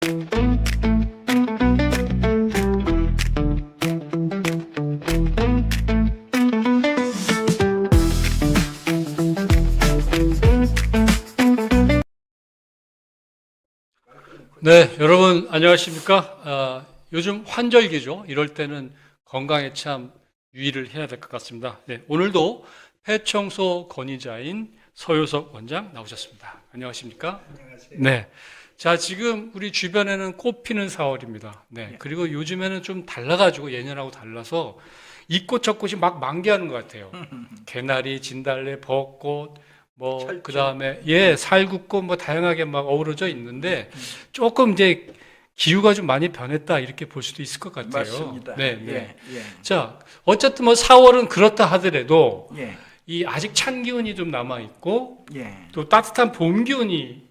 네, 여러분 안녕하십니까? 요즘 환절기죠. 이럴 때는 건강에 참 유의를 해야 될 것 같습니다. 네, 오늘도 폐청소 권위자인 서효석 원장 나오셨습니다. 안녕하십니까? 안녕하세요. 네. 자, 지금 우리 주변에는 꽃 피는 4월입니다. 네. 그리고 요즘에는 좀 달라가지고 예년하고 달라서 이 꽃 저 꽃이 막 만개하는 것 같아요. 개나리, 진달래, 벚꽃, 뭐 철쭉. 그다음에 살구꽃 뭐 다양하게 막 어우러져 있는데 조금 이제 기후가 좀 많이 변했다 이렇게 볼 수도 있을 것 같아요. 맞습니다. 네, 네. 예, 자, 어쨌든 뭐 4월은 그렇다 하더라도 예, 이 아직 찬 기운이 좀 남아 있고 예. 또 따뜻한 봄 기운이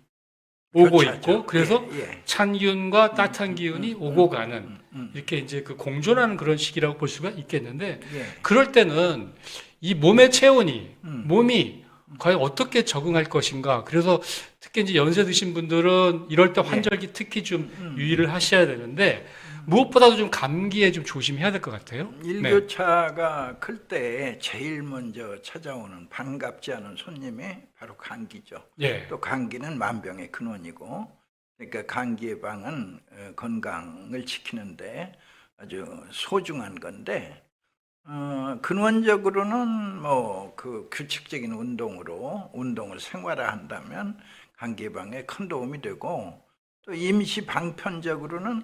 오고 교차죠. 있고 그래서 예, 예. 찬 기운과 따뜻한 기운이 오고 가는 이렇게 이제 그 공존하는 그런 시기라고 볼 수가 있겠는데 예. 그럴 때는 이 몸의 체온이 몸이 음. 과연 어떻게 적응할 것인가. 그래서 특히 이제 연세 드신 분들은 이럴 때 환절기 특히 좀 유의를 하셔야 되는데 무엇보다도 좀 감기에 좀 조심해야 될 것 같아요. 네. 일교차가 클 때 제일 먼저 찾아오는 반갑지 않은 손님이 바로 감기죠. 예. 또 감기는 만병의 근원이고, 그러니까 감기 예방은 건강을 지키는데 아주 소중한 건데, 근원적으로는 뭐 그 규칙적인 운동을 생활화한다면 감기 예방에 큰 도움이 되고, 또 임시 방편적으로는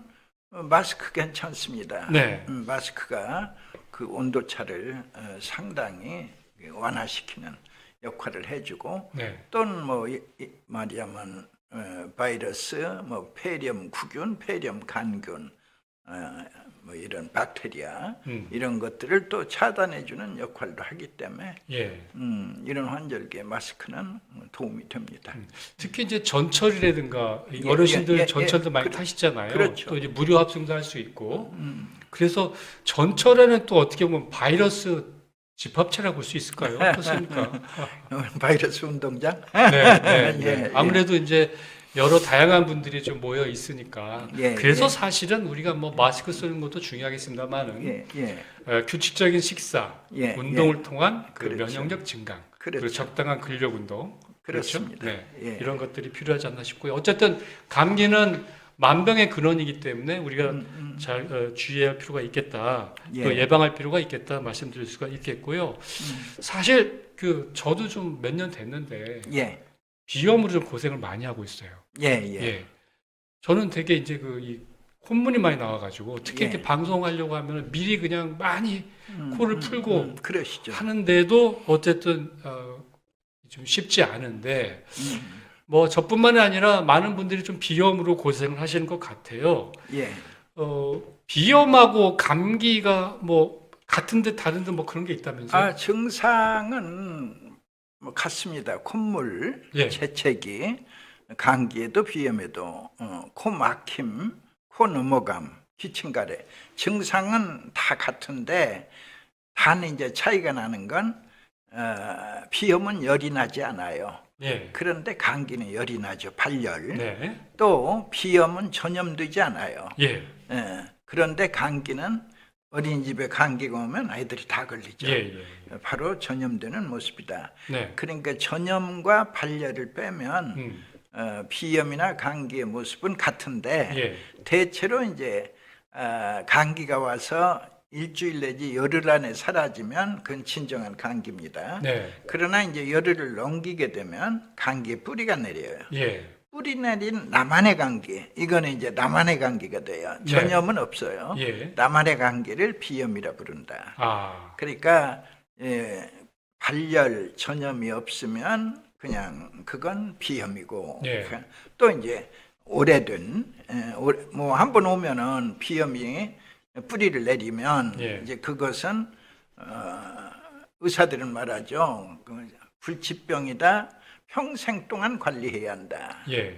마스크 괜찮습니다. 네. 마스크가 그 온도차를 상당히 완화시키는 역할을 해주고, 네. 또는 뭐 말하자면 바이러스, 뭐 폐렴 구균, 폐렴 간균, 뭐 이런 박테리아 이런 것들을 또 차단해주는 역할도 하기 때문에 예. 이런 환절기에 마스크는 도움이 됩니다. 특히 이제 전철이라든가 어르신들 전철도 많이 타시잖아요. 그렇죠. 또 이제 무료 합승도 할 수 있고. 그래서 전철에는 또 어떻게 보면 바이러스 집합체라고 볼 수 있을까요? 어떻습니까? 바이러스 운동장? 네, 네, 네. 예, 아무래도 이제 여러 다양한 분들이 좀 모여 있으니까 예, 그래서 예. 사실은 우리가 뭐 마스크 쓰는 것도 중요하겠습니다만은 예, 예. 규칙적인 식사, 예, 운동을 예. 통한 그 그렇죠. 면역력 증강, 그리고 그렇죠. 적당한 근력 운동, 그렇습니다. 그렇죠? 네, 예. 이런 것들이 필요하지 않나 싶고요. 어쨌든 감기는 만병의 근원이기 때문에 우리가 잘 주의해야 할 필요가 있겠다, 예. 또 예방할 필요가 있겠다 말씀드릴 수가 있겠고요. 사실 그 저도 좀 몇 년 됐는데 예, 비염으로 좀 고생을 많이 하고 있어요. 예, 예. 예. 저는 되게 이제 이 콧물이 많이 나와가지고 특히 예. 이렇게 방송하려고 하면 미리 그냥 많이 코를 풀고 그러시죠. 하는데도 어쨌든 좀 쉽지 않은데 뭐 저뿐만이 아니라 많은 분들이 좀 비염으로 고생을 하시는 것 같아요. 예, 비염하고 감기가 뭐 같은 듯 다른 듯 뭐 그런 게 있다면서요? 증상은 뭐 같습니다. 콧물, 예. 재채기, 감기에도 비염에도 코 막힘, 코 넘어감, 기침가래 증상은 다 같은데 단 이제 차이가 나는 건 비염은 열이 나지 않아요. 예. 그런데 감기는 열이 나죠. 발열. 네. 또 비염은 전염되지 않아요. 예. 그런데 감기는 어린이집에 감기가 오면 아이들이 다 걸리죠. 예. 바로 전염되는 모습이다. 네. 그러니까 전염과 발열을 빼면 비염이나 감기의 모습은 같은데 예. 대체로 이제 감기가 와서 일주일 내지 열흘 안에 사라지면 그건 진정한 감기입니다. 네. 그러나 이제 열흘을 넘기게 되면 감기의 뿌리가 내려요. 예. 뿌리 내린 나만의 감기, 이거는 이제 나만의 감기가 돼요. 네. 전염은 없어요. 예. 나만의 감기를 비염이라 부른다. 아. 그러니까 발열, 전염이 없으면 그냥 그건 비염이고, 예. 또 이제 오래된 뭐 한 번 오면은 비염이 뿌리를 내리면 예. 이제 그것은 의사들은 말하죠. 불치병이다. 평생 동안 관리해야 한다. 예.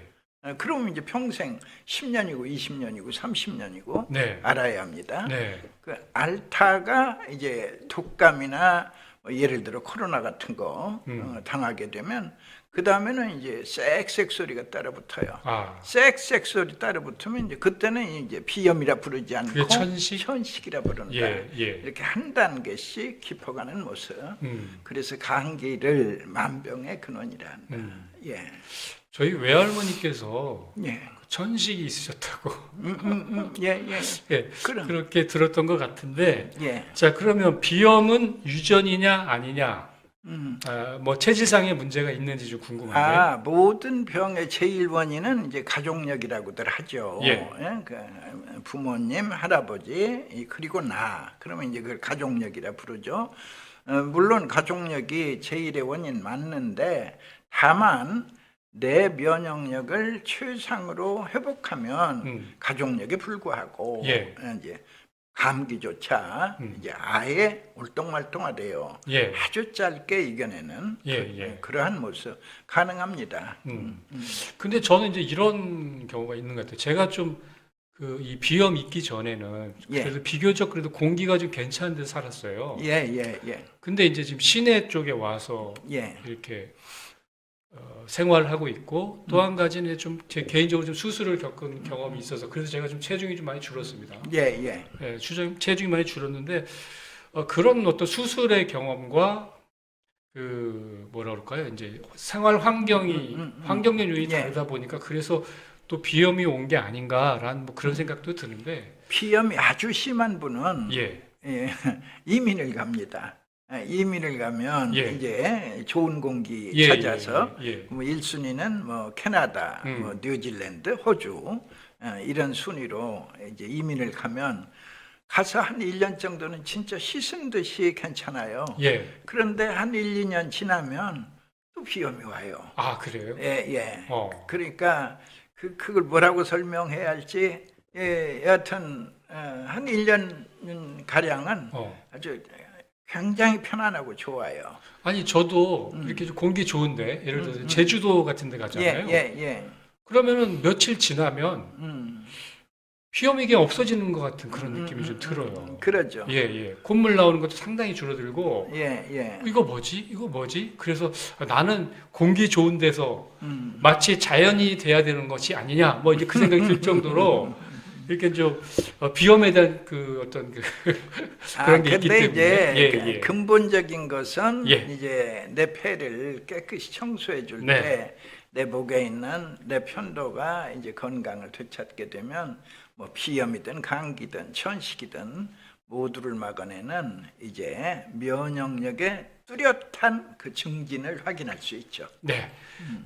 그러면 이제 평생 10년이고 20년이고 30년이고 네. 알아야 합니다. 네. 그 앓다가 이제 독감이나 뭐 예를 들어 코로나 같은 거 당하게 되면 그 다음에는 이제 쌕쌕 소리가 따라 붙어요. 아, 쌕쌕 소리 따라 붙으면 이제 그때는 이제 비염이라 부르지 않고 그게 천식? 천식이라 부른다. 예, 예. 이렇게 한 단계씩 깊어가는 모습. 음. 그래서 감기를 만병의 근원이라 한다. 예, 저희 외할머니께서 예, 천식이 있으셨다고 예, 예. 예, 그럼. 그렇게 들었던 것 같은데, 예. 자, 그러면 비염은 유전이냐 아니냐, 뭐 체질상의 문제가 있는지 좀 궁금한데. 모든 병의 제일 원인은 이제 가족력이라고들 하죠. 예. 그 부모님, 할아버지, 그리고 나. 그러면 이제 그걸 가족력이라 부르죠. 물론 가족력이 제일의 원인 맞는데, 다만 내 면역력을 최상으로 회복하면 가족력에 불구하고 예. 이제 감기조차 이제 아예 울뚱말뚱하대요. 예. 아주 짧게 이겨내는 예. 그러한 모습 가능합니다. 근데 저는 이제 이런 경우가 있는 것 같아요. 제가 좀 이 비염 있기 전에는 예. 그래도 비교적 그래도 공기가 좀 괜찮은 데 살았어요. 예. 근데 이제 지금 시내 쪽에 와서 예. 이렇게 생활을 하고 있고, 또 한 가지는 좀 제 개인적으로 좀 수술을 겪은 경험이 있어서 그래서 제가 좀 체중이 좀 많이 줄었습니다. 예. 예, 체중이 많이 줄었는데 그런 어떤 수술의 경험과 그 뭐라 그럴까요? 이제 생활 환경이 환경적 요인이 예. 다르다 보니까 그래서 또 비염이 온 게 아닌가라는 뭐 그런 생각도 드는데. 비염이 아주 심한 분은 예. 이민을 갑니다. 이민을 가면 예. 이제 좋은 공기 예, 찾아서 예. 뭐 1순위는 뭐 캐나다, 뭐 뉴질랜드, 호주 이런 순위로 이제 이민을 가면 가서 한 1년 정도는 진짜 씻은 듯이 괜찮아요. 예. 그런데 한 1, 2년 지나면 또 비염이 와요. 아, 그래요? 예. 어. 그러니까 그걸 뭐라고 설명해야 할지 여하튼 한 1년 가량은 아주 굉장히 편안하고 좋아요. 아니 저도 이렇게 좀 공기 좋은데 예를 들어서 제주도 같은 데 가잖아요. 예. 그러면은 며칠 지나면 비염이 그냥 없어지는 것 같은 그런 느낌이 좀 들어요. 그러죠. 예. 콧물 나오는 것도 상당히 줄어들고. 예. 이거 뭐지? 그래서 나는 공기 좋은 데서 마치 자연이 돼야 되는 것이 아니냐, 뭐 이제 그 생각이 들 정도로 이렇게 좀 비염에 대한 그 어떤 그런 게 있기 때문에. 이제 예. 근본적인 것은 예. 이제 내 폐를 깨끗이 청소해 줄 네. 때 내 목에 있는 내 편도가 이제 건강을 되찾게 되면 뭐 비염이든 감기든 천식이든 모두를 막아내는 이제 면역력의 뚜렷한 그 증진을 확인할 수 있죠. 네.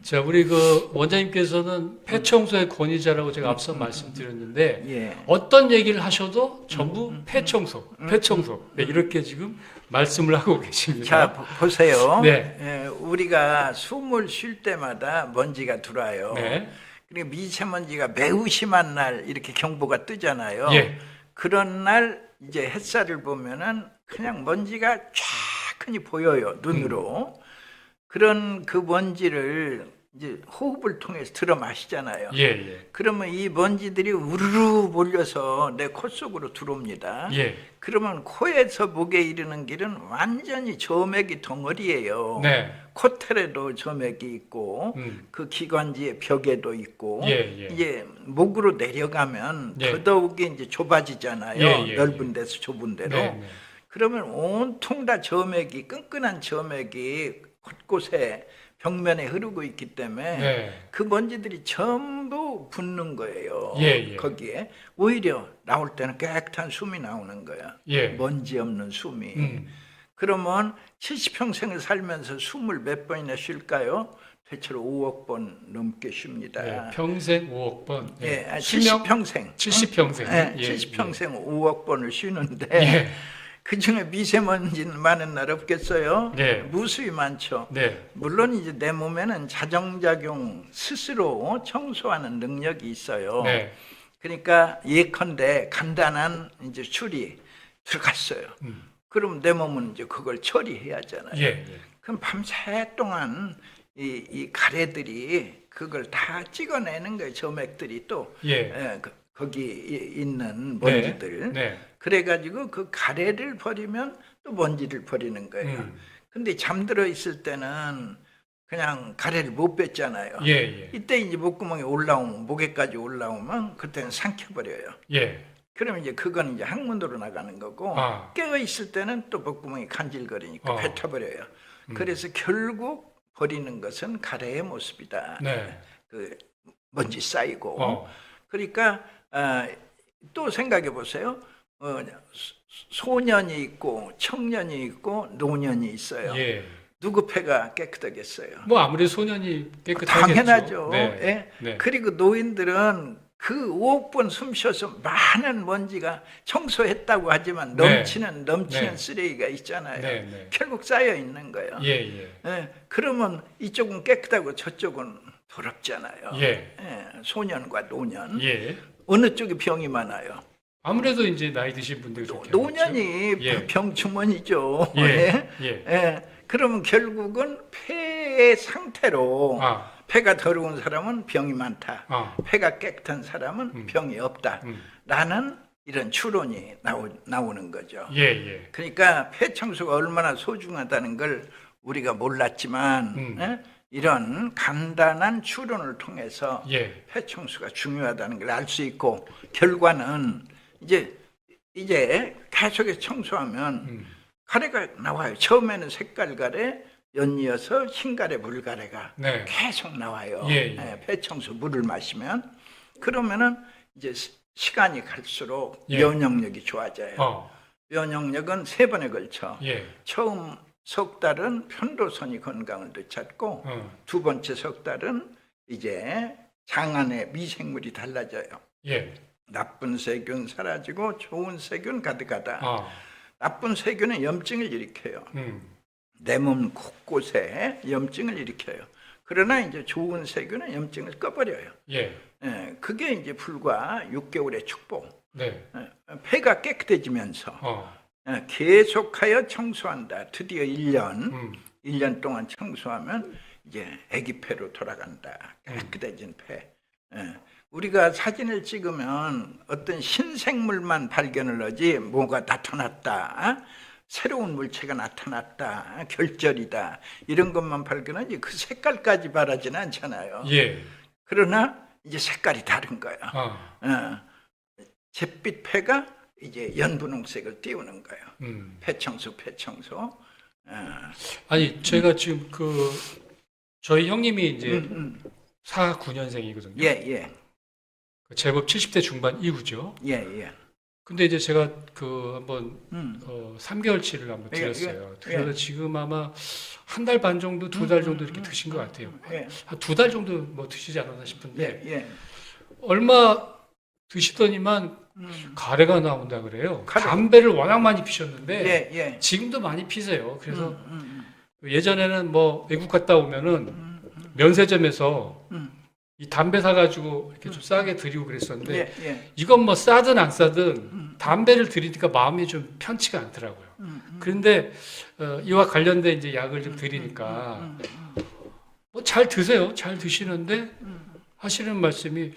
자, 우리 그 원장님께서는 폐청소의 권위자라고 제가 앞서 말씀드렸는데 예. 어떤 얘기를 하셔도 전부 폐청소. 네, 이렇게 지금 말씀을 하고 계십니다. 자, 보세요. 네. 우리가 숨을 쉴 때마다 먼지가 들어와요. 네. 그리고 미세먼지가 매우 심한 날 이렇게 경보가 뜨잖아요. 예. 그런 날 이제 햇살을 보면은 그냥 먼지가 쫙 보여요, 눈으로. 그런 그 먼지를 이제 호흡을 통해서 들어 마시잖아요. 예. 그러면 이 먼지들이 우르르 몰려서 내 코 속으로 들어옵니다. 예. 그러면 코에서 목에 이르는 길은 완전히 점액이 덩어리예요. 네. 콧털에도 점액이 있고 그 기관지의 벽에도 있고 예. 이제 목으로 내려가면 예. 더더욱이 이제 좁아지잖아요. 예. 넓은 데서 좁은 데로. 네. 그러면 온통 다 점액이 끈끈한 점액이 곳곳에 벽면에 흐르고 있기 때문에 네. 그 먼지들이 전부 붙는 거예요. 예. 거기에 오히려 나올 때는 깨끗한 숨이 나오는 거야. 예. 먼지 없는 숨이. 그러면 70평생을 살면서 숨을 몇 번이나 쉴까요? 대체로 5억 번 넘게 쉽니다. 네. 평생 5억 번. 예, 수명 70평생. 70평생. 예, 70평생 5억 번을 쉬는데 예. 그 중에 미세먼지는 많은 날 없겠어요? 네. 무수히 많죠. 네. 물론 이제 내 몸에는 자정작용 스스로 청소하는 능력이 있어요. 네. 그러니까 예컨대 간단한 이제 술이 들어갔어요. 그럼 내 몸은 이제 그걸 처리해야 하잖아요. 예. 그럼 밤새 동안 이 가래들이 그걸 다 찍어내는 거예요. 점액들이 또 예. 거기 있는 먼지들. 네. 그래가지고 그 가래를 버리면 또 먼지를 버리는 거예요. 근데 잠들어 있을 때는 그냥 가래를 못 뺐잖아요. 예, 예. 이때 이제 목구멍에 올라오면 목에까지 올라오면 그때는 삼켜버려요. 예. 그러면 이제 그건 이제 항문으로 나가는 거고 아. 깨어 있을 때는 또 목구멍이 간질거리니까 뱉어버려요. 그래서 결국 버리는 것은 가래의 모습이다. 네. 그 먼지 쌓이고. 어. 그러니까 또 생각해 보세요. 소년이 있고 청년이 있고 노년이 있어요. 예. 누구 폐가 깨끗하겠어요? 뭐 아무래도 소년이 깨끗하겠죠. 당연하죠. 네. 예? 네. 그리고 노인들은 그 5억 번 숨 쉬어서 많은 먼지가 청소했다고 하지만 네. 넘치는 네. 쓰레기가 있잖아요. 네, 네. 결국 쌓여 있는 거예요. 예, 예. 예, 그러면 이쪽은 깨끗하고 저쪽은 더럽잖아요. 예. 예, 소년과 노년. 예. 어느 쪽에 병이 많아요? 아무래도 이제 나이 드신 분들이 좀 노년이 예. 병주머니죠. 예. 예. 예, 그러면 결국은 폐의 상태로 아. 폐가 더러운 사람은 병이 많다. 아. 폐가 깨끗한 사람은 병이 없다. 라는 이런 추론이 나오는 거죠. 예, 예. 그러니까 폐 청소가 얼마나 소중하다는 걸 우리가 몰랐지만 예? 이런 간단한 추론을 통해서 예. 폐 청소가 중요하다는 걸 알 수 있고 결과는 이제 계속해서 청소하면 가래가 나와요. 처음에는 색깔 가래, 연이어서 흰가래, 물가래가 네. 계속 나와요. 예, 예. 폐 청소 물을 마시면 그러면은 이제 시간이 갈수록 예. 면역력이 좋아져요. 면역력은 3번에 걸쳐. 예. 처음 석 달은 편도선이 건강을 되찾고 두 번째 석 달은 이제 장 안에 미생물이 달라져요. 예. 나쁜 세균 사라지고 좋은 세균 가득하다. 아. 나쁜 세균은 염증을 일으켜요. 내 몸 곳곳에 염증을 일으켜요. 그러나 이제 좋은 세균은 염증을 꺼버려요. 예. 예, 그게 이제 불과 6개월의 축복. 네. 폐가 깨끗해지면서 계속하여 청소한다. 드디어 1년 동안 청소하면 이제 아기 폐로 돌아간다. 깨끗해진 폐. 우리가 사진을 찍으면 어떤 신생물만 발견을 하지 뭐가 나타났다. 새로운 물체가 나타났다. 결절이다. 이런 것만 발견하지 그 색깔까지 바라지는 않잖아요. 예. 그러나 이제 색깔이 다른 거야. 잿빛 폐가 이제 연분홍색을 띄우는 거예요. 폐청소. 아니 제가 지금 저희 형님이 이제 49년생이거든요. 예. 제법 70대 중반 이후죠. 예. 근데 이제 제가 한번 3개월치를 한번 예, 드렸어요. 예. 그래서 지금 아마 한 달 반 정도, 2달 정도 이렇게 드신 것 같아요. 예. 한 2달 정도 뭐 드시지 않았나 싶은데 예. 얼마 드시더니만 가래가 나온다 그래요. 가래. 담배를 워낙 많이 피셨는데 예. 지금도 많이 피세요. 그래서 예전에는 뭐 외국 갔다 오면은 면세점에서 이 담배 사가지고 이렇게 좀 싸게 드리고 그랬었는데 예. 이건 뭐 싸든 안 싸든 담배를 드리니까 마음이 좀 편치가 않더라고요. 그런데 이와 관련된 이제 약을 좀 드리니까 뭐 잘 드세요. 잘 드시는데 하시는 말씀이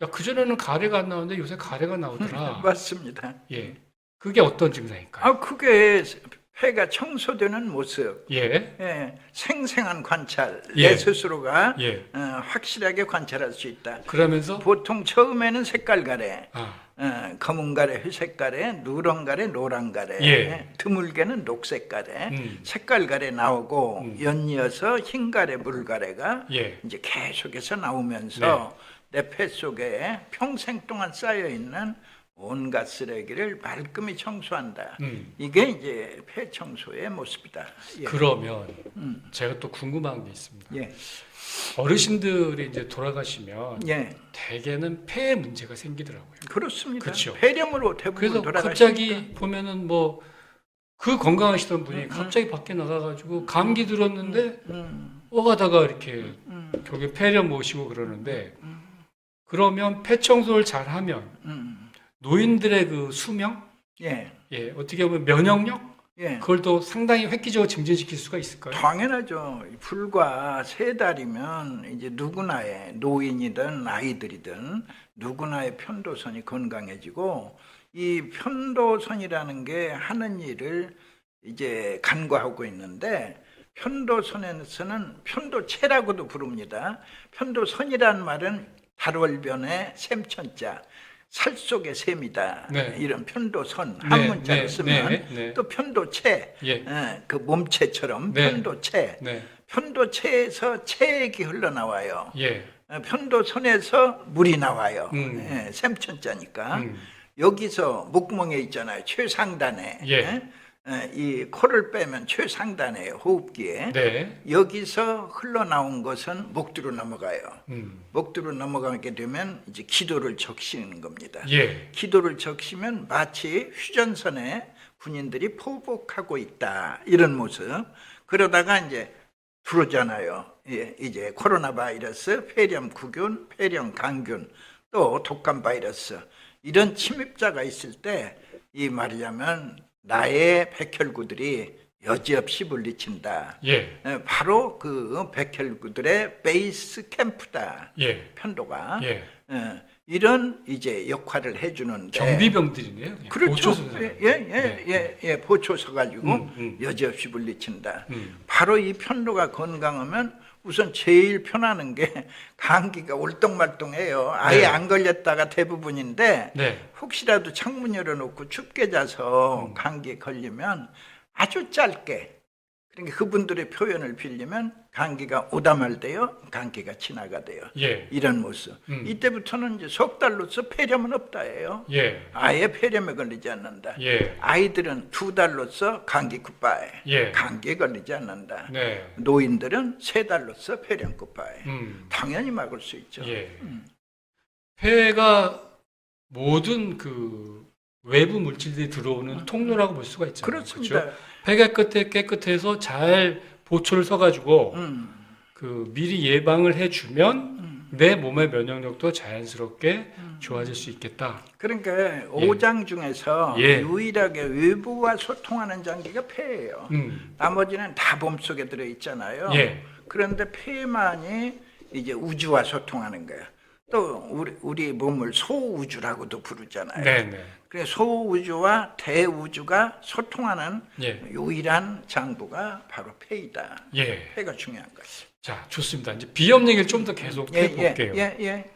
야, 그전에는 가래가 안 나오는데 요새 가래가 나오더라. 맞습니다. 예. 그게 어떤 증상일까요? 그게 폐가 청소되는 모습. 예. 생생한 관찰. 예. 내 스스로가 예. 확실하게 관찰할 수 있다. 그러면서 보통 처음에는 색깔 가래, 아, 검은 가래, 회색 가래, 누런 가래, 노란 가래, 예. 드물게는 녹색 가래, 색깔 가래 나오고 연이어서 흰 가래, 물 가래가 예. 이제 계속해서 나오면서 내 폐 속에 평생 동안 쌓여 있는 온갖 쓰레기를 말끔히 청소한다. 이게 이제 폐 청소의 모습이다. 예. 그러면 제가 또 궁금한 게 있습니다. 예. 어르신들이 이제 돌아가시면 예. 대개는 폐에 문제가 생기더라고요. 그렇습니다. 그렇죠. 폐렴으로 대부분 그래서 돌아가시니까. 갑자기 보면은 뭐 그 건강하시던 분이 갑자기 밖에 나가가지고 감기 들었는데 오가다가 이렇게 결국에 폐렴 오시고 그러는데 그러면 폐 청소를 잘하면 노인들의 그 수명, 예. 어떻게 보면 면역력, 예. 그걸 또 상당히 획기적으로 증진시킬 수가 있을까요? 당연하죠. 불과 3달이면 이제 누구나의 노인이든 아이들이든 누구나의 편도선이 건강해지고 이 편도선이라는 게 하는 일을 이제 간과하고 있는데 편도선에서는 편도체라고도 부릅니다. 편도선이라는 말은 달월변의 샘천자, 살 속의 샘이다. 네. 이런 편도선 네, 한 문자로 네, 쓰면 네, 네. 또 편도체, 예. 그 몸체처럼 네. 편도체, 네. 편도체에서 체액이 흘러나와요. 예. 편도선에서 물이 나와요. 샘천자니까. 여기서 목구멍에 있잖아요. 최상단에. 예. 이 코를 빼면 최상단에 호흡기에. 네. 여기서 흘러나온 것은 목두로 넘어가요. 목두로 넘어가게 되면 이제 기도를 적시는 겁니다. 예. 기도를 적시면 마치 휴전선에 군인들이 포복하고 있다. 이런 모습. 그러다가 이제 들어오잖아요. 예, 이제 코로나 바이러스, 폐렴 구균, 폐렴 강균, 또 독감 바이러스 이런 침입자가 있을 때 이 말이자면 나의 백혈구들이 여지없이 물리친다. 예. 바로 그 백혈구들의 베이스 캠프다. 예. 편도가. 예. 이런 이제 역할을 해주는데 경비병들이네요. 그냥. 그렇죠. 보초소. 예, 보초서 가지고 여지없이 물리친다. 바로 이 편도가 건강하면 우선 제일 편하는 게 감기가 올똥말똥해요. 아예 네. 안 걸렸다가 대부분인데 네. 혹시라도 창문 열어놓고 춥게 자서 감기에 걸리면 아주 짧게, 그러니까 그분들의 표현을 빌리면 감기가 오다 말대요. 감기가 지나가대요. 예. 이런 모습. 이때부터는 이제 석 달로서 폐렴은 없다예요. 예. 아예 폐렴에 걸리지 않는다. 예. 아이들은 2달로서 감기 굿바이. 예. 감기에 걸리지 않는다. 네. 노인들은 3달로서 폐렴 굿바이. 당연히 막을 수 있죠. 예. 폐가 모든 그 외부 물질들이 들어오는 통로라고 볼 수가 있잖아요. 그렇습니다. 그렇죠? 폐가 끝에 깨끗해서 잘 보초를 서가지고 그 미리 예방을 해주면 내 몸의 면역력도 자연스럽게 좋아질 수 있겠다. 그러니까 오장 중에서 예. 유일하게 외부와 소통하는 장기가 폐예요. 나머지는 다 몸속에 들어 있잖아요. 예. 그런데 폐만이 이제 우주와 소통하는 거예요. 또 우리 몸을 소우주라고도 부르잖아요. 네네. 그래서 소우주와 대우주가 소통하는 예. 유일한 장부가 바로 폐이다. 예. 폐가 중요한 거예요. 자, 좋습니다. 이제 비염 얘기를 좀 더 계속 해볼게요. 예.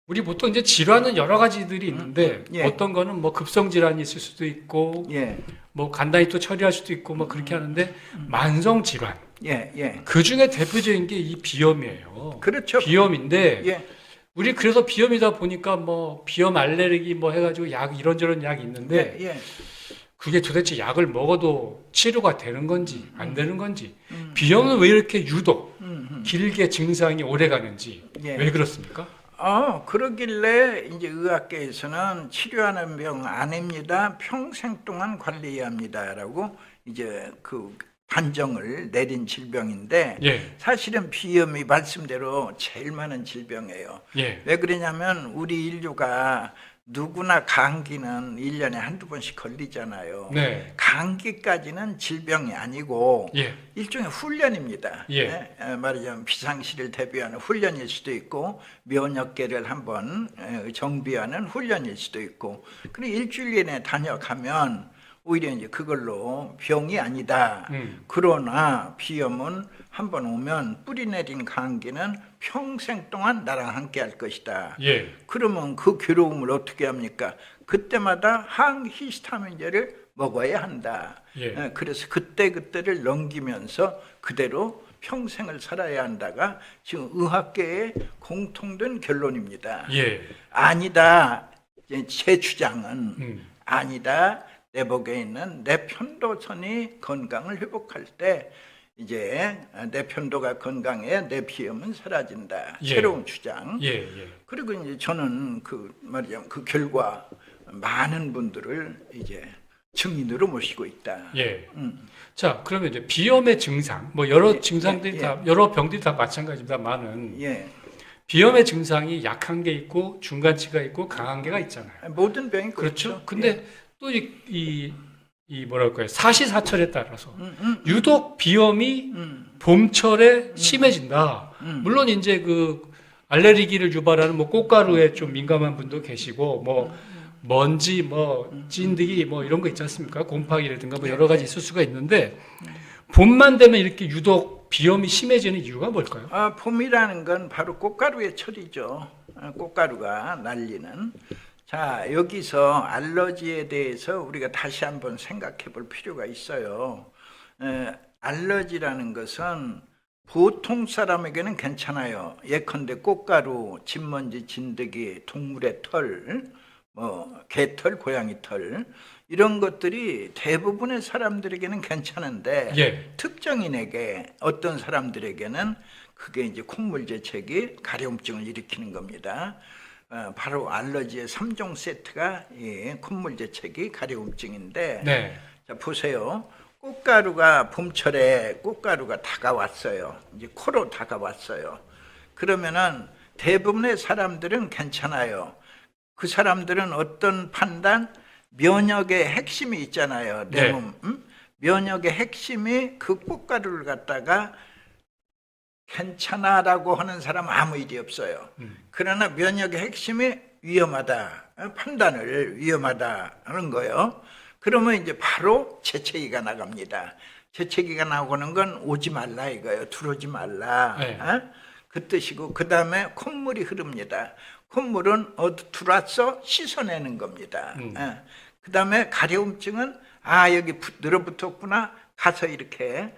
우리 보통 이제 질환은 여러 가지들이 있는데 예. 어떤 거는 뭐 급성 질환이 있을 수도 있고 예. 뭐 간단히 또 처리할 수도 있고 뭐 그렇게 하는데 만성 질환 예. 그 중에 대표적인 게 이 비염이에요. 그렇죠. 비염인데 예. 우리 그래서 비염이다 보니까 뭐 비염 알레르기 뭐 해가지고 약 이런저런 약이 있는데 예. 그게 도대체 약을 먹어도 치료가 되는 건지 안 되는 건지 비염은 왜 이렇게 유독 길게 증상이 오래 가는지 예. 왜 그렇습니까? 그러길래 이제 의학계에서는 치료하는 병 아닙니다. 평생 동안 관리해야 합니다라고 이제 그 판정을 내린 질병인데 예. 사실은 비염이 말씀대로 제일 많은 질병이에요. 예. 왜 그러냐면 우리 인류가 누구나 감기는 1년에 한두 번씩 걸리잖아요. 네. 감기까지는 질병이 아니고 예. 일종의 훈련입니다. 예. 말하자면 비상시를 대비하는 훈련일 수도 있고 면역계를 한번 정비하는 훈련일 수도 있고 그리고 일주일 내내 다녀가면 오히려 이제 그걸로 병이 아니다. 그러나 비염은 한번 오면 뿌리 내린 감기는 평생 동안 나랑 함께 할 것이다. 예. 그러면 그 괴로움을 어떻게 합니까? 그때마다 항히스타민제를 먹어야 한다. 예. 그래서 그때를 넘기면서 그대로 평생을 살아야 한다가 지금 의학계의 공통된 결론입니다. 예. 아니다. 제 주장은 아니다. 내 목에 있는 내 편도선이 건강을 회복할 때 이제 내 편도가 건강해 내 비염은 사라진다. 예. 새로운 주장. 예. 그리고 이제 저는 그 결과 많은 분들을 이제 증인으로 모시고 있다. 예. 자, 그러면 이제 비염의 증상, 뭐 여러 증상들이 다 여러 병들이 다 마찬가지입니다만은 예. 비염의 증상이 약한 게 있고 중간치가 있고 강한 게가 있잖아요. 모든 병이 그렇죠. 근데 또 이 뭐랄까요 사시사철에 따라서 유독 비염이 봄철에 심해진다. 물론 이제 그 알레르기를 유발하는 뭐 꽃가루에 좀 민감한 분도 계시고 뭐 먼지 뭐 찐득이 뭐 이런 거 있지 않습니까? 곰팡이라든가 뭐 여러 가지 있을 수가 있는데 봄만 되면 이렇게 유독 비염이 심해지는 이유가 뭘까요? 봄이라는 건 바로 꽃가루의 철이죠. 꽃가루가 날리는. 자, 여기서 알러지에 대해서 우리가 다시 한번 생각해 볼 필요가 있어요. 알러지라는 것은 보통 사람에게는 괜찮아요. 예컨대 꽃가루, 진먼지, 진드기, 동물의 털, 개털, 고양이 털, 이런 것들이 대부분의 사람들에게는 괜찮은데 예. 특정인에게, 어떤 사람들에게는 그게 이제 콧물 재채기, 가려움증을 일으키는 겁니다. 바로 알러지의 3종 세트가 이 콧물 재채기, 가려움증인데, 네. 자, 보세요. 꽃가루가 봄철에 꽃가루가 다가왔어요. 이제 코로 다가왔어요. 그러면은 대부분의 사람들은 괜찮아요. 그 사람들은 어떤 판단? 면역의 핵심이 있잖아요. 내 몸. 면역의 핵심이 그 꽃가루를 갖다가 괜찮아라고 하는 사람은 아무 일이 없어요. 그러나 면역의 핵심이 위험하다. 판단을 위험하다 하는 거예요. 그러면 이제 바로 재채기가 나갑니다. 재채기가 나오는 건 오지 말라 이거예요. 들어오지 말라. 네. 그 뜻이고, 그 다음에 콧물이 흐릅니다. 콧물은 들어왔어 씻어내는 겁니다. 그 다음에 가려움증은 여기 늘어붙었구나 가서 이렇게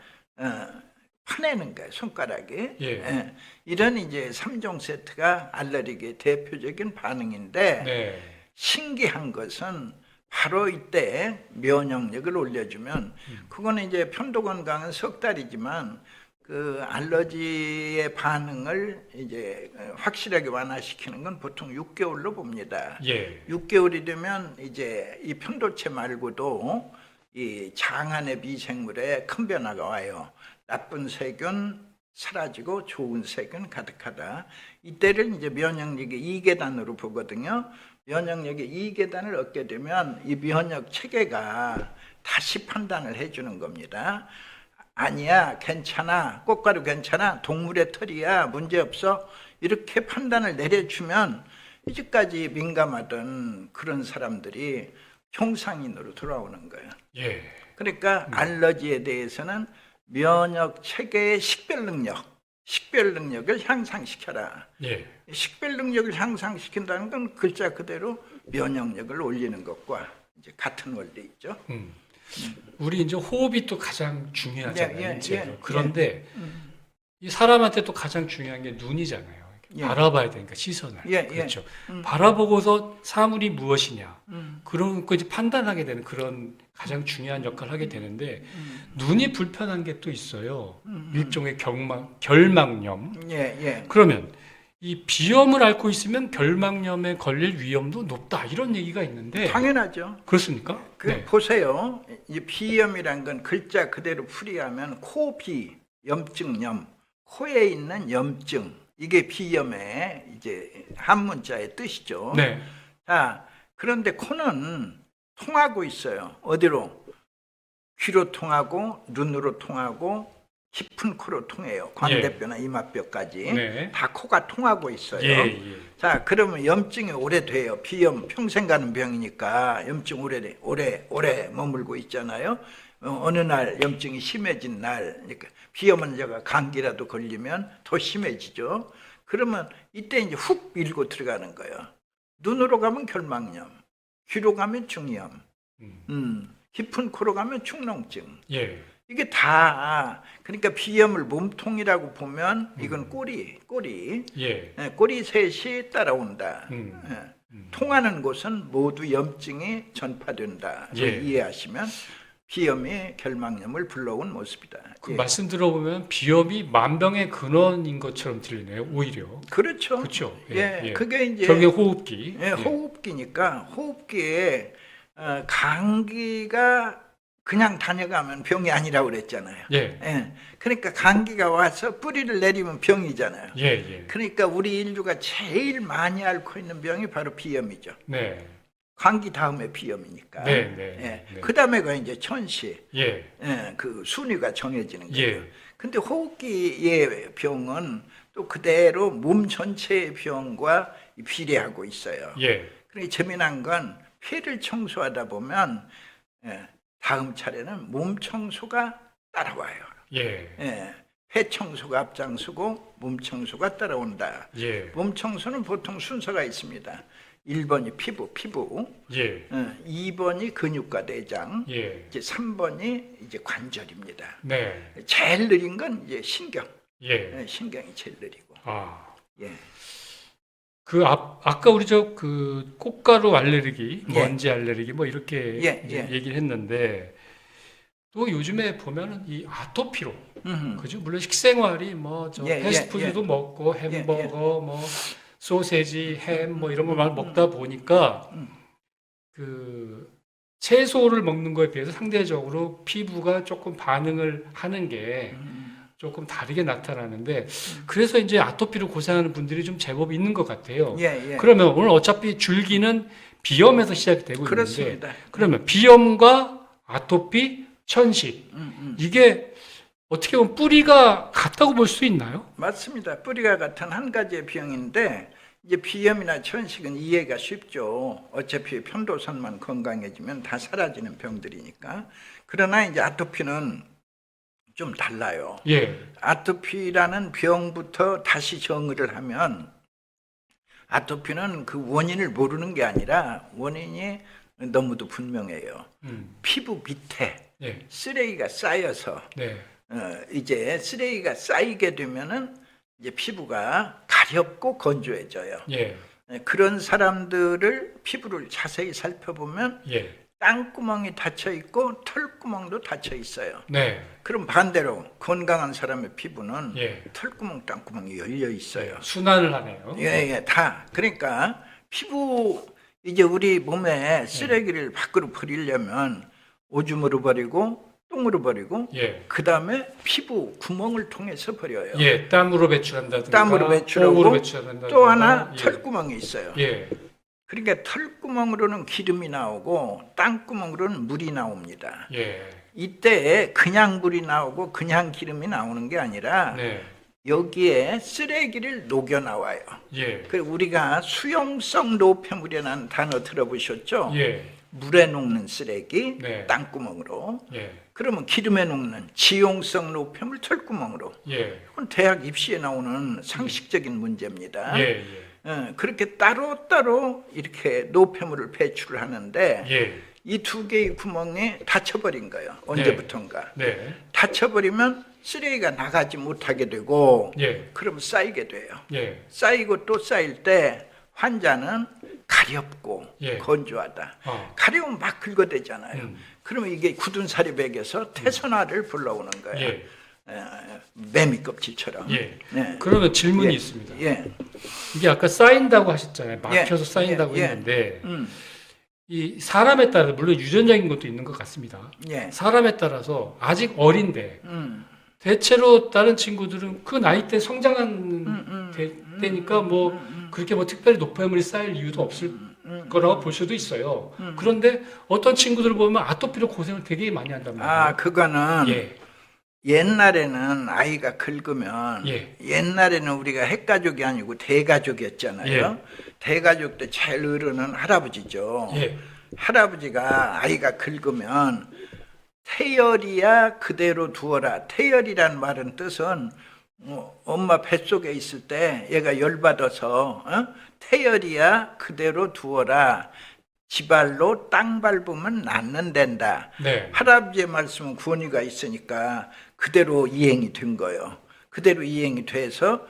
파내는 거예요. 손가락이. 예. 이런 이제 3종 세트가 알레르기의 대표적인 반응인데, 네. 신기한 것은 바로 이때 면역력을 올려주면, 그거는 이제 편도건강은 석 달이지만 그 알러지의 반응을 이제 확실하게 완화시키는 건 보통 6개월로 봅니다. 예. 6개월이 되면 이제 이 편도체 말고도 이 장 안의 미생물에 큰 변화가 와요. 나쁜 세균 사라지고 좋은 세균 가득하다. 이때를 이제 면역력의 2계단으로 보거든요. 면역력의 2계단을 얻게 되면 이 면역 체계가 다시 판단을 해주는 겁니다. 아니야, 괜찮아, 꽃가루 괜찮아, 동물의 털이야, 문제없어, 이렇게 판단을 내려주면 이제까지 민감하던 그런 사람들이 정상인으로 돌아오는 거예요. 예. 그러니까 알러지에 대해서는 면역 체계의 식별 능력을 향상시켜라. 예. 식별 능력을 향상시킨다는 건 글자 그대로 면역력을 올리는 것과 이제 같은 원리죠. 우리 이제 호흡이 또 가장 중요하잖아요. 그런데 예. 이 사람한테 또 가장 중요한 게 눈이잖아요. 예. 바라봐야 되니까 시선을. 예. 그렇죠. 바라보고서 사물이 무엇이냐. 그런 거 이제 판단하게 되는 그런 가장 중요한 역할을 하게 되는데 눈이 불편한 게 또 있어요. 일종의 결막염. 예. 그러면 이 비염을 앓고 있으면 결막염에 걸릴 위험도 높다 이런 얘기가 있는데 당연하죠. 그렇습니까? 네. 보세요. 이 비염이란 건 글자 그대로 풀이하면 코비, 염증염, 코에 있는 염증, 이게 비염의 이제 한문자의 뜻이죠. 네. 자, 그런데 코는 통하고 있어요. 어디로? 귀로 통하고 눈으로 통하고 깊은 코로 통해요. 광대뼈나 이마뼈까지. 네. 다 코가 통하고 있어요. 예. 자, 그러면 염증이 오래돼요. 비염 평생 가는 병이니까 염증 오래 머물고 있잖아요. 어느 날 염증이 심해진 날, 그러니까 비염은 제가 감기라도 걸리면 더 심해지죠. 그러면 이때 이제 훅 밀고 들어가는 거예요. 눈으로 가면 결막염, 귀로 가면 중이염, 깊은 코로 가면 축농증. 예. 이게 다, 그러니까 비염을 몸통이라고 보면 이건 꼬리, 예. 꼬리 셋이 따라온다. 통하는 곳은 모두 염증이 전파된다. 예. 이해하시면 비염이 결막염을 불러온 모습이다. 그 말씀 들어보면 비염이 만병의 근원인 것처럼 들리네요. 오히려. 그렇죠. 그렇죠. 그게 이제 결국에 호흡기. 호흡기니까 호흡기에 감기가 그냥 다녀가면 병이 아니라고 그랬잖아요. 그러니까 감기가 와서 뿌리를 내리면 병이잖아요. 그러니까 우리 인류가 제일 많이 앓고 있는 병이 바로 비염이죠. 네. 감기 다음에 비염이니까. 그 다음에가 이제 천시. 그 순위가 정해지는 거예요. 근데 호흡기의 병은 또 그대로 몸 전체의 병과 비례하고 있어요. 그러니까 재미난 건 폐를 청소하다 보면 다음 차례는 몸 청소가 따라와요. 예. 예. 폐 청소가 앞장서고 몸 청소가 따라온다. 예. 몸 청소는 보통 순서가 있습니다. 1번이 피부. 예. 2번이 근육과 내장. 예. 이제 3번이 이제 관절입니다. 네. 제일 느린 건 이제 신경. 예. 예, 신경이 제일 느리고. 아. 예. 아까 우리 그 꽃가루 알레르기, 예. 먼지 알레르기 뭐 이렇게 예, 이제 예. 얘기를 했는데 또 요즘에 보면은 이 아토피로 그죠? 물론 식생활이 뭐 저 예, 패스트푸드도 예. 먹고 햄버거 뭐 소세지, 햄 뭐 이런 거 많이 먹다 보니까 그 채소를 먹는 거에 비해서 상대적으로 피부가 조금 반응을 하는 게 조금 다르게 나타나는데 그래서 이제 아토피로 고생하는 분들이 좀 제법 있는 것 같아요. 예. 그러면 오늘 어차피 줄기는 비염에서 시작이 되고 그렇습니다. 있는데 그러면 비염과 아토피, 천식 이게 어떻게 보면 뿌리가 같다고 볼 수 있나요? 맞습니다. 뿌리가 같은 한 가지의 병인데 이제 비염이나 천식은 이해가 쉽죠. 어차피 편도선만 건강해지면 다 사라지는 병들이니까. 그러나 이제 아토피는 좀 달라요. 예. 아토피라는 병부터 다시 정의를 하면 아토피는 그 원인을 모르는 게 아니라 원인이 너무도 분명해요. 피부 밑에 예. 쓰레기가 쌓여서 네. 이제 쓰레기가 쌓이게 되면은 이제 피부가 가렵고 건조해져요. 예. 그런 사람들을 피부를 자세히 살펴보면 예. 땅구멍이 닫혀 있고 털구멍도 닫혀 있어요. 네. 그럼 반대로 건강한 사람의 피부는 예. 털구멍, 땅구멍이 열려 있어요. 순환을 하네요. 예, 다. 그러니까 피부 이제 우리 몸에 쓰레기를 밖으로 버리려면 오줌으로 버리고 똥으로 버리고 예. 그 다음에 피부 구멍을 통해서 버려요. 예. 땀으로 배출한다든가 땀으로 배출하고 똥으로 배출한다든가 또 하나 예. 털구멍이 있어요. 예. 그러니까 털구멍으로는 기름이 나오고 땅구멍으로는 물이 나옵니다. 예. 이때 그냥 물이 나오고 그냥 기름이 나오는 게 아니라 네. 여기에 쓰레기를 녹여 나와요. 예. 그 우리가 수용성 노폐물이라는 단어 들어보셨죠? 예. 물에 녹는 쓰레기 네. 땅구멍으로. 예. 그러면 기름에 녹는 지용성 노폐물 털구멍으로. 예. 이건 대학 입시에 나오는 상식적인 문제입니다. 예. 그렇게 따로따로 이렇게 노폐물을 배출을 하는데 예. 이 두 개의 구멍이 닫혀버린 거예요. 언제부턴가. 네. 닫혀버리면 쓰레기가 나가지 못하게 되고 예. 그럼 쌓이게 돼요. 예. 쌓이고 또 쌓일 때 환자는 가렵고 예. 건조하다. 가려우면 막 긁어대잖아요. 그러면 이게 굳은 살이 배겨서 태선화를 불러오는 거예요. 예. 매미 껍질처럼. 예. 네. 그러면 질문이 예. 있습니다. 예. 이게 아까 쌓인다고 하셨잖아요. 막혀서 예. 쌓인다고 예. 했는데 이 사람에 따라 물론 유전적인 것도 있는 것 같습니다. 예. 사람에 따라서 아직 어린데 대체로 다른 친구들은 그 나이 때 성장한 때니까 뭐 그렇게 뭐 특별히 노폐물이 쌓일 이유도 없을 거라고 볼 수도 있어요. 그런데 어떤 친구들을 보면 아토피로 고생을 되게 많이 한단 말이에요. 아, 그거는 예. 옛날에는 아이가 긁으면 예. 옛날에는 우리가 핵가족이 아니고 대가족이었잖아요. 예. 대가족 때 제일 어른은 할아버지죠. 예. 할아버지가 아이가 긁으면 태열이야 그대로 두어라. 태열이란 말은 뜻은 엄마 뱃속에 있을 때 얘가 열받아서 태열이야 그대로 두어라. 지발로 땅 밟으면 낫는단다. 네. 할아버지의 말씀은 구원이가 있으니까 그대로 이행이 된 거예요. 그대로 이행이 돼서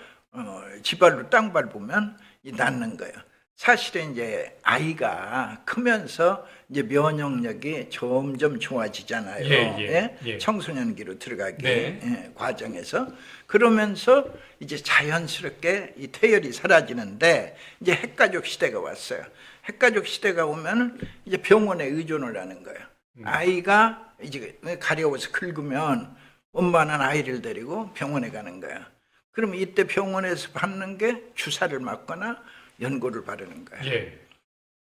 지발로 땅 밟으면 낫는 거예요. 사실은 이제 아이가 크면서 이제 면역력이 점점 좋아지잖아요. 예. 청소년기로 들어가기 네. 과정에서 그러면서 이제 자연스럽게 이 태열이 사라지는데 이제 핵가족 시대가 왔어요. 핵가족 시대가 오면 이제 병원에 의존을 하는 거예요. 아이가 이제 가려워서 긁으면 엄마는 아이를 데리고 병원에 가는 거야. 그럼 이때 병원에서 받는 게 주사를 맞거나 연고를 바르는 거예요. 예.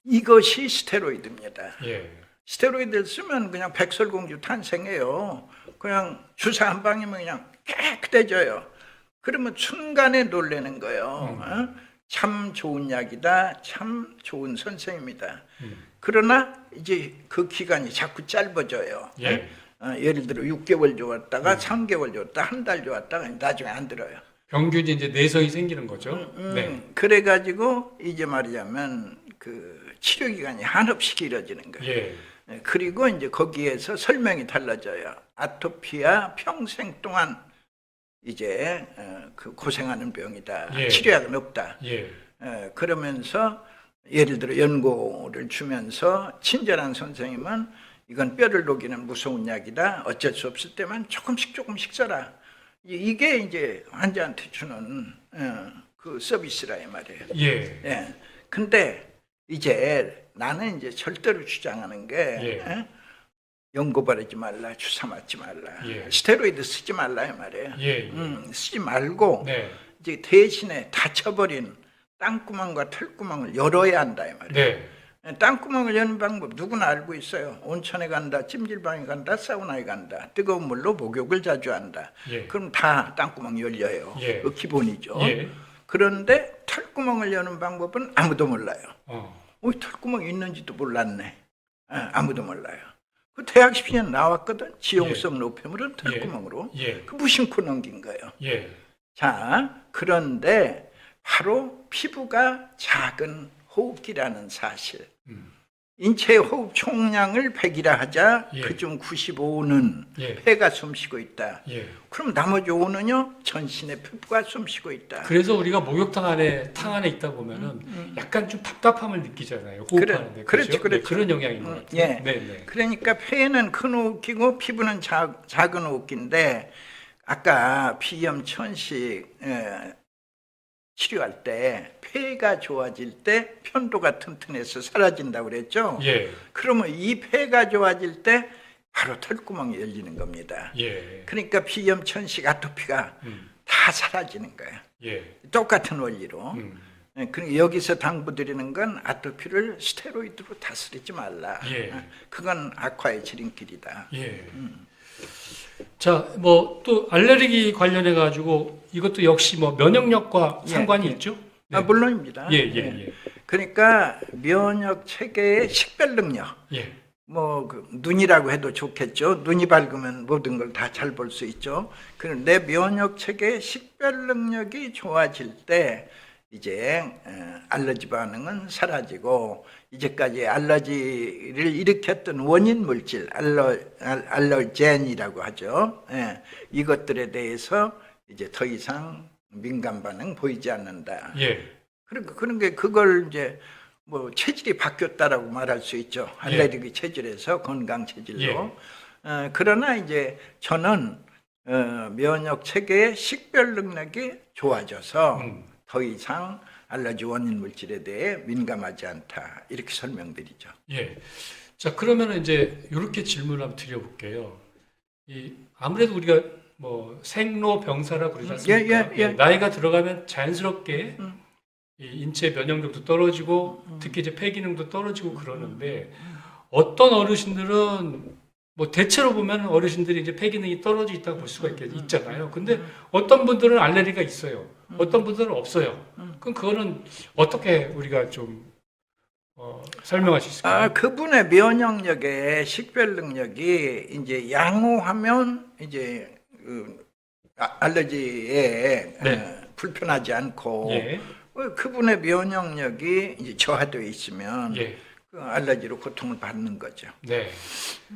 이것이 스테로이드입니다. 예. 스테로이드를 쓰면 그냥 백설공주 탄생해요. 그냥 주사 한 방이면 그냥 깨끗해져요. 그러면 순간에 놀라는 거예요. 참 좋은 약이다. 참 좋은 선생입니다. 그러나 이제 그 기간이 자꾸 짧아져요. 예. 예를 들어 6개월 좋았다가 3개월 좋았다, 한 달 좋았다가 나중에 안 들어요. 병균이 이제 내성이 생기는 거죠. 네. 그래가지고 이제 말하자면 그 치료 기간이 한없이 길어지는 거예요. 예. 그리고 이제 거기에서 설명이 달라져요. 아토피야 평생 동안 이제 그 고생하는 병이다. 예. 치료약은 없다. 예. 그러면서 예를 들어 연고를 주면서 친절한 선생님은 이건 뼈를 녹이는 무서운 약이다. 어쩔 수 없을 때만 조금씩 써라. 이게 이제 환자한테 주는 그 서비스라 이 말이에요. 예. 예. 근데 이제 나는 이제 절대로 주장하는 게 예. 연고 바르지 말라, 주사 맞지 말라, 예. 스테로이드 쓰지 말라 이 말이에요. 예. 쓰지 말고 네. 이제 대신에 다쳐버린 땅구멍과 털구멍을 열어야 한다 이 말이에요. 네. 땅구멍을 여는 방법 누구나 알고 있어요. 온천에 간다, 찜질방에 간다, 사우나에 간다, 뜨거운 물로 목욕을 자주 한다. 예. 그럼 다 땅구멍 열려요. 예. 그 기본이죠. 예. 그런데 털구멍을 여는 방법은 아무도 몰라요. 어. 털구멍이 있는지도 몰랐네. 아무도 몰라요. 그 대학 10년 나왔거든. 지용성 노폐물은 털구멍으로. 예. 그 무심코 넘긴 거예요. 예. 자, 그런데 바로 피부가 작은 호흡기라는 사실. 인체의 호흡 총량을 100이라 하자 예. 그중 95는 예. 폐가 숨쉬고 있다. 예. 그럼 나머지 5는요 전신의 피부가 숨쉬고 있다. 그래서 우리가 목욕탕 안에 탕 안에 있다 보면은 약간 좀 답답함을 느끼잖아요. 호흡하는데. 그렇죠. 네, 그런 영향이 있는 것 같아요. 예. 네, 네. 그러니까 폐는 큰 호흡기고 피부는 작은 호흡기인데 아까 비염 천식 치료할 때 폐가 좋아질 때 편도가 튼튼해서 사라진다고 그랬죠. 예. 그러면 이 폐가 좋아질 때 바로 털구멍이 열리는 겁니다. 예. 그러니까 비염 천식 아토피가 다 사라지는 거예요. 예. 똑같은 원리로. 그러니까 여기서 당부드리는 건 아토피를 스테로이드로 다스리지 말라. 예. 그건 악화의 지름길이다. 예. 자, 뭐 또 알레르기 관련해 가지고 이것도 역시 뭐 면역력과 상관이 있죠? 네. 물론입니다. 예, 예, 예. 그러니까 면역 체계의 식별 능력. 예. 뭐 눈이라고 해도 좋겠죠. 눈이 밝으면 모든 걸 다 잘 볼 수 있죠. 그런데 면역 체계의 식별 능력이 좋아질 때 이제 알러지 반응은 사라지고 이제까지 알러지를 일으켰던 원인 물질 알러젠이라고 하죠. 예, 이것들에 대해서 이제 더 이상 민감 반응 보이지 않는다. 예. 그런 게 그걸 이제 뭐 체질이 바뀌었다라고 말할 수 있죠. 알레르기 체질에서 건강 체질로. 그러나 이제 저는 면역 체계의 식별 능력이 좋아져서 더 이상 알러지 원인 물질에 대해 민감하지 않다. 이렇게 설명드리죠. 예. 자, 그러면 이제 이렇게 질문을 한번 드려볼게요. 아무래도 우리가 뭐 생로병사라고 그러지 않습니까? 예. 나이가 들어가면 자연스럽게 이 인체 면역력도 떨어지고 특히 이제 폐 기능도 떨어지고 그러는데 어떤 어르신들은 뭐 대체로 보면 어르신들이 이제 폐 기능이 떨어져 있다고 볼 수가 있잖아요. 근데 어떤 분들은 알레르기가 있어요. 어떤 분들은 없어요. 그럼 그거는 어떻게 우리가 좀 설명할 수 있을까요? 그분의 면역력의 식별 능력이 이제 양호하면 이제 알러지에 불편하지 않고 예. 그분의 면역력이 이제 저하되어 있으면 예. 그 알러지로 고통을 받는 거죠. 네.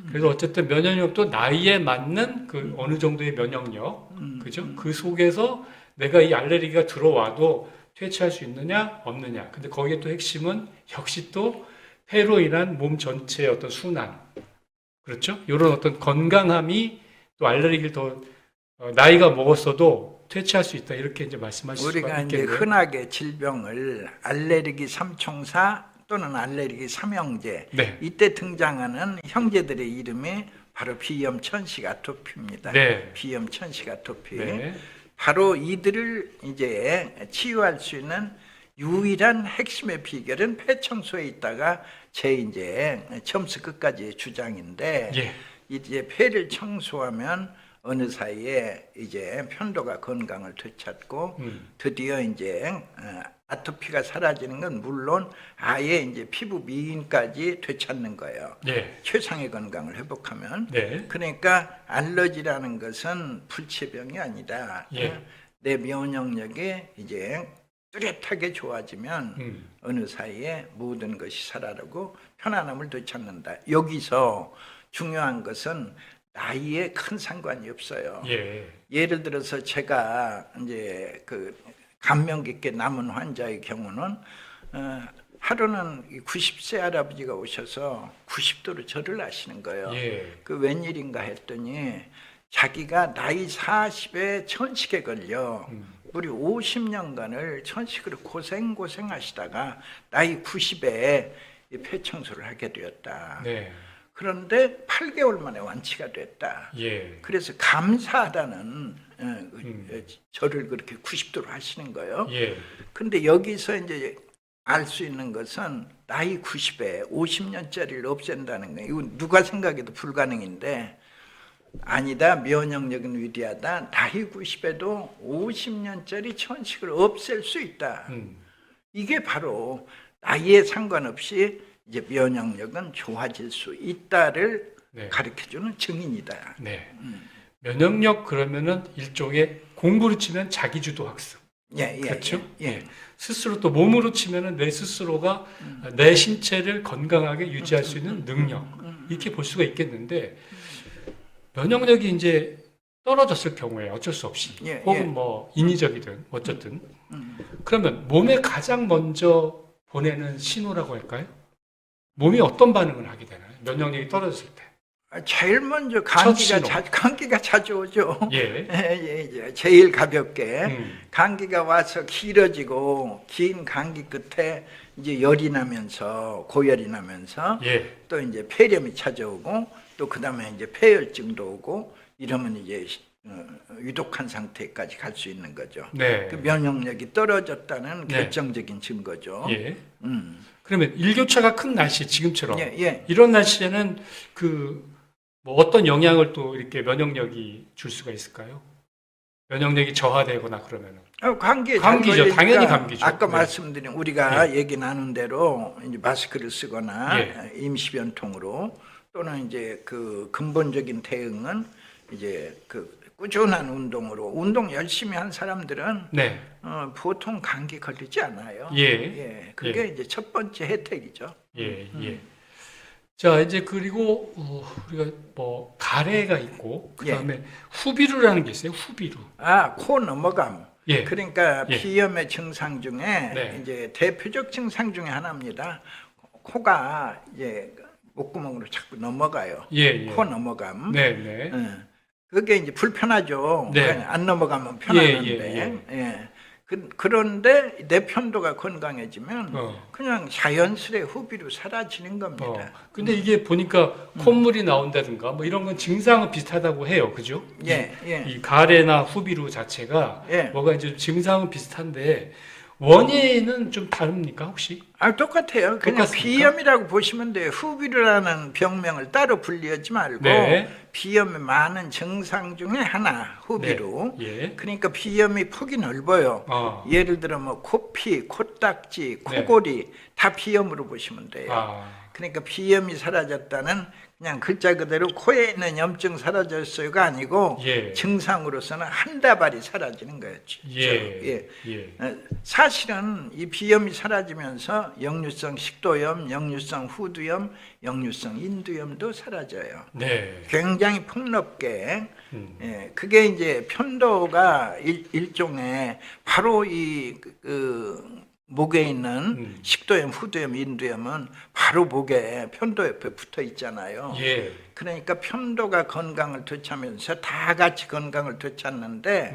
그래서 어쨌든 면역력도 나이에 맞는 그 어느 정도의 면역력, 그죠? 그 속에서 내가 이 알레르기가 들어와도 퇴치할 수 있느냐, 없느냐. 근데 거기에 또 핵심은 역시 또 폐로 인한 몸 전체의 어떤 순환, 그렇죠? 이런 어떤 건강함이 또 알레르기를 더 나이가 먹었어도 퇴치할 수 있다. 이렇게 이제 말씀하실 수가 우리가 있겠네요. 이제 흔하게 질병을 알레르기 삼총사 또는 알레르기 삼형제 네. 이때 등장하는 형제들의 이름이 바로 비염 천식 아토피입니다. 네. 비염 천식 아토피. 네. 바로 이들을 이제 치유할 수 있는 유일한 핵심의 비결은 폐 청소에 있다가 제 이제 처음부터 끝까지의 주장인데 예. 이제 폐를 청소하면 어느 사이에 이제 편도가 건강을 되찾고 드디어 이제 아토피가 사라지는 건 물론 아예 이제 피부 미인까지 되찾는 거예요. 네. 최상의 건강을 회복하면. 네. 그러니까 알러지라는 것은 불치병이 아니다. 예. 내 면역력이 이제 뚜렷하게 좋아지면 어느 사이에 모든 것이 살아나고 편안함을 되찾는다. 여기서 중요한 것은 나이에 큰 상관이 없어요. 예. 예를 들어서 제가 이제 그 감명 깊게 남은 환자의 경우는 하루는 90세 할아버지가 오셔서 90도로 절을 하시는 거예요. 예. 그 웬일인가 했더니 자기가 나이 40에 천식에 걸려 우리 50년간을 천식으로 고생하시다가 나이 90에 폐청소를 하게 되었다. 네. 그런데 8개월 만에 완치가 됐다. 예. 그래서 감사하다는 절을 그렇게 90도로 하시는 거예요. 예. 근데 여기서 이제 알 수 있는 것은 나이 90에 50년짜리를 없앤다는 거예요. 이거 누가 생각해도 불가능인데 아니다. 면역력은 위대하다. 나이 90에도 50년짜리 천식을 없앨 수 있다. 이게 바로 나이에 상관없이 이제 면역력은 좋아질 수 있다를 네. 가르쳐주는 증인이다. 네. 면역력 그러면은 일종의 공부로 치면 자기주도 학습. 예, 예, 그렇죠? 예, 예. 스스로 또 몸으로 치면은 내 스스로가 내 신체를 건강하게 유지할 수 있는 능력. 이렇게 볼 수가 있겠는데 면역력이 이제 떨어졌을 경우에 어쩔 수 없이 예, 혹은 예. 뭐 인위적이든 어쨌든 그러면 몸에 가장 먼저 보내는 신호라고 할까요? 몸이 어떤 반응을 하게 되나요? 면역력이 떨어졌을 때. 제일 먼저 첫 신호. 감기가 자주 오죠. 예. 예. 제일 가볍게 감기가 와서 길어지고 긴 감기 끝에 이제 열이 나면서 고열이 나면서 예. 또 이제 폐렴이 찾아오고 또 그다음에 이제 폐혈증도 오고 이러면 이제 위독한 상태까지 갈 수 있는 거죠. 네. 그 면역력이 떨어졌다는 네. 결정적인 증거죠. 예. 그러면 일교차가 큰 날씨 지금처럼 예, 예. 이런 날씨에는 그 뭐 어떤 영향을 또 이렇게 면역력이 줄 수가 있을까요? 면역력이 저하되거나 그러면은 감기에 감기죠. 잘 걸리니까 당연히 감기죠. 아까 네. 말씀드린 우리가 얘기 나눈 대로 이제 마스크를 쓰거나 예. 임시변통으로 또는 이제 그 근본적인 대응은 이제 그 꾸준한 운동으로 운동 열심히 한 사람들은 네. 보통 감기 걸리지 않아요. 예. 그게 이제 첫 번째 혜택이죠. 예. 자, 이제 그리고 우리가 뭐 가래가 있고 그다음에 후비루라는 게 있어요. 후비루. 코 넘어감. 예. 그러니까 예. 비염의 증상 중에 네. 이제 대표적 증상 중에 하나입니다. 코가 이제 목구멍으로 자꾸 넘어가요. 예. 코 넘어감. 네. 그게 이제 불편하죠. 네. 안 넘어가면 편안한데. 예. 그런데 내 편도가 건강해지면 그냥 자연스레 후비로 사라지는 겁니다. 근데 이게 보니까 콧물이 나온다든가 뭐 이런 건 증상은 비슷하다고 해요. 그죠? 예. 이 가래나 후비루 자체가 예. 뭐가 이제 증상은 비슷한데 원인은 좀 다릅니까, 혹시? 똑같아요. 그냥 똑같습니까? 비염이라고 보시면 돼요. 후비루라는 병명을 따로 분리하지 말고 네. 비염의 많은 증상 중에 하나, 후비루. 네. 예. 그러니까 비염이 폭이 넓어요. 예를 들어 뭐 코피, 코딱지, 코골이 다 비염으로 보시면 돼요. 그러니까 비염이 사라졌다는 그냥 글자 그대로 코에 있는 염증 사라졌어요가 아니고 증상으로서는 한 다발이 사라지는 거였죠. 사실은 이 비염이 사라지면서 역류성 식도염, 역류성 후두염, 역류성 인두염도 사라져요. 네. 굉장히 폭넓게. 그게 이제 편도가 일종의 바로 이 목에 있는 식도염, 후두염, 인두염은 바로 목에 편도 옆에 붙어 있잖아요. 그러니까 편도가 건강을 되찾으면서 다 같이 건강을 되찾는데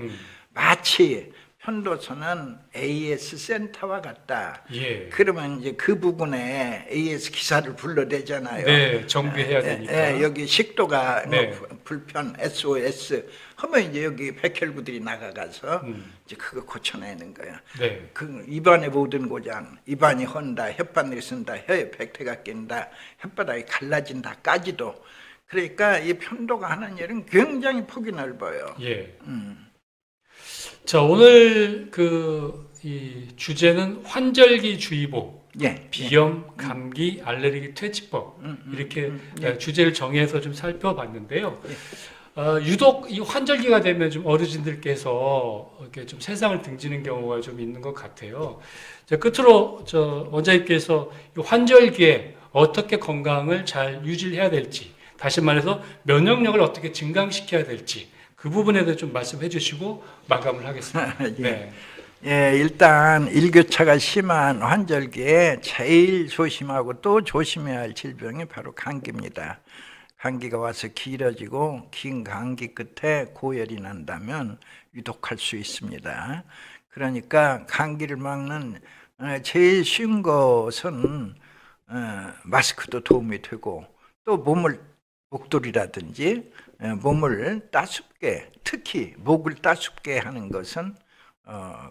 마치 편도선은 AS 센터와 같다. 그러면 이제 그 부분에 AS 기사를 불러대잖아요. 네, 정비해야 되니까. 여기 식도가 네. 뭐 불편, SOS 하면 이제 여기 백혈구들이 나가가서 이제 그거 고쳐내는 거야. 네. 그 입안의 모든 고장, 입안이 헌다, 혓바늘이 쓴다, 혀에 백태가 낀다, 혓바닥이 갈라진다까지도 그러니까 이 편도가 하는 일은 굉장히 폭이 넓어요. 예. 자, 오늘 이 주제는 환절기주의보, 예. 비염, 감기, 알레르기 퇴치법 이렇게 주제를 정해서 좀 살펴봤는데요. 유독 이 환절기가 되면 좀 어르신들께서 이렇게 좀 세상을 등지는 경우가 좀 있는 것 같아요. 자, 끝으로 원장님께서 이 환절기에 어떻게 건강을 잘 유지해야 될지, 다시 말해서 면역력을 어떻게 증강시켜야 될지 그 부분에 대해서 좀 말씀해 주시고 마감을 하겠습니다. 예. 네. 예, 일단 일교차가 심한 환절기에 제일 조심하고 또 조심해야 할 질병이 바로 감기입니다. 감기가 와서 길어지고 긴 감기 끝에 고열이 난다면 위독할 수 있습니다. 그러니까 감기를 막는 제일 쉬운 것은 마스크도 도움이 되고, 또 목도리라든지 몸을 따숩게, 특히 목을 따숩게 하는 것은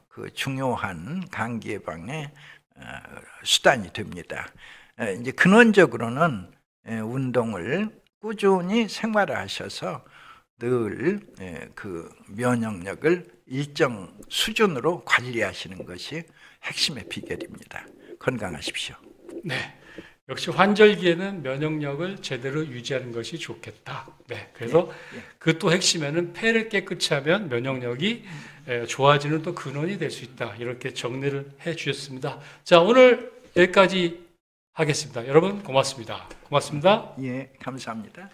그 중요한 감기 예방의 수단이 됩니다. 이제 근원적으로는 운동을 꾸준히 생활하셔서 늘 그 면역력을 일정 수준으로 관리하시는 것이 핵심의 비결입니다. 건강하십시오. 네. 역시 환절기에는 면역력을 제대로 유지하는 것이 좋겠다. 네. 그래서 그 또 핵심에는 폐를 깨끗이 하면 면역력이 좋아지는 또 근원이 될 수 있다. 이렇게 정리를 해 주셨습니다. 자, 오늘 여기까지 하겠습니다. 여러분 고맙습니다. 고맙습니다. 예, 감사합니다.